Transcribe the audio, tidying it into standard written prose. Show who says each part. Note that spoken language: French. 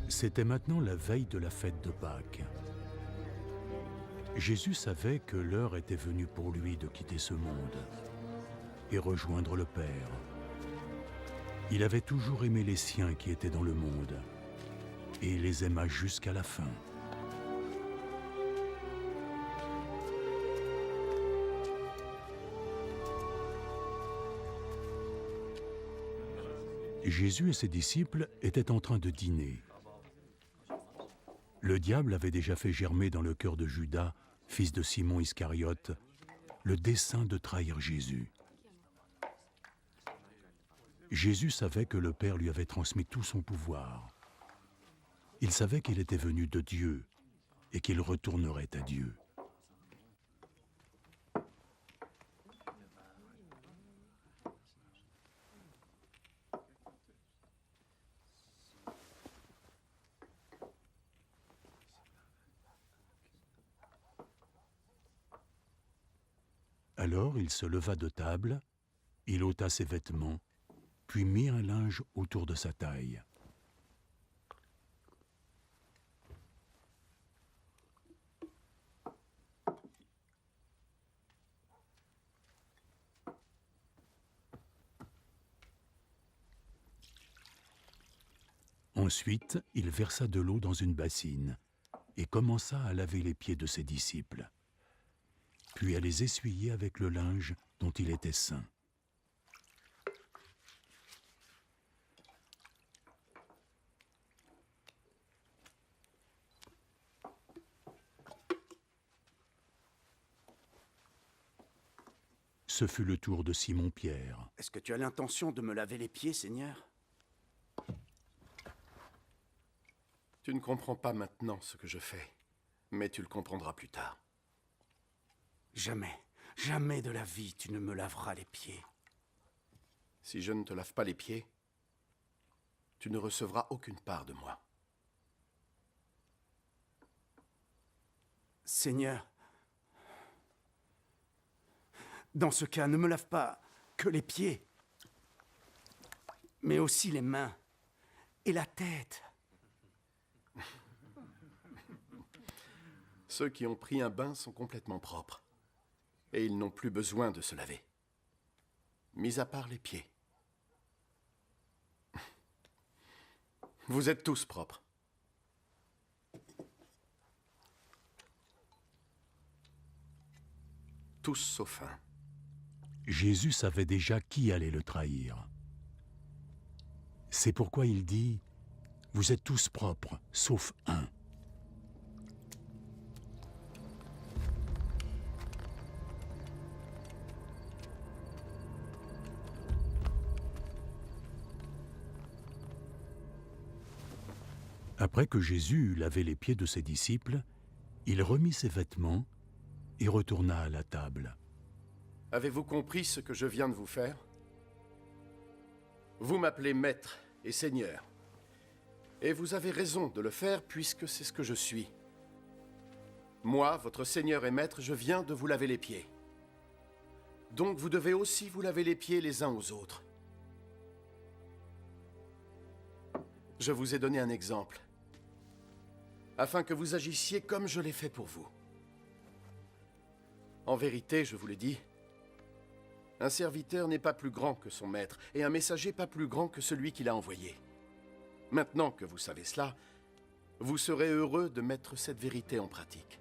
Speaker 1: C'était maintenant la veille de la fête de Pâques. Jésus savait que l'heure était venue pour lui de quitter ce monde et rejoindre le Père. Il avait toujours aimé les siens qui étaient dans le monde et il les aima jusqu'à la fin. Jésus et ses disciples étaient en train de dîner. Le diable avait déjà fait germer dans le cœur de Judas, fils de Simon Iscariote, le dessein de trahir Jésus. Jésus savait que le Père lui avait transmis tout son pouvoir. Il savait qu'il était venu de Dieu et qu'il retournerait à Dieu. Alors il se leva de table, il ôta ses vêtements, puis mit un linge autour de sa taille. Ensuite, il versa de l'eau dans une bassine et commença à laver les pieds de ses disciples, puis à les essuyer avec le linge dont il était saint. Ce fut le tour de Simon-Pierre.
Speaker 2: Est-ce que tu as l'intention de me laver les pieds, Seigneur?
Speaker 3: Tu ne comprends pas maintenant ce que je fais, mais tu le comprendras plus tard.
Speaker 2: Jamais, jamais de la vie tu ne me laveras les pieds.
Speaker 3: Si je ne te lave pas les pieds, tu ne recevras aucune part de moi.
Speaker 2: Seigneur, dans ce cas, ne me lave pas que les pieds, mais aussi les mains et la tête.
Speaker 3: Ceux qui ont pris un bain sont complètement propres, et ils n'ont plus besoin de se laver, mis à part les pieds. Vous êtes tous propres. Tous sauf un.
Speaker 1: Jésus savait déjà qui allait le trahir. C'est pourquoi il dit « Vous êtes tous propres, sauf un ». Après que Jésus eut lavé les pieds de ses disciples, il remit ses vêtements et retourna à la table.
Speaker 3: Avez-vous compris ce que je viens de vous faire? Vous m'appelez Maître et Seigneur. Et vous avez raison de le faire puisque c'est ce que je suis. Moi, votre Seigneur et Maître, je viens de vous laver les pieds. Donc vous devez aussi vous laver les pieds les uns aux autres. Je vous ai donné un exemple, afin que vous agissiez comme je l'ai fait pour vous. En vérité, je vous l'ai dit, un serviteur n'est pas plus grand que son maître, et un messager pas plus grand que celui qui l'a envoyé. Maintenant que vous savez cela, vous serez heureux de mettre cette vérité en pratique.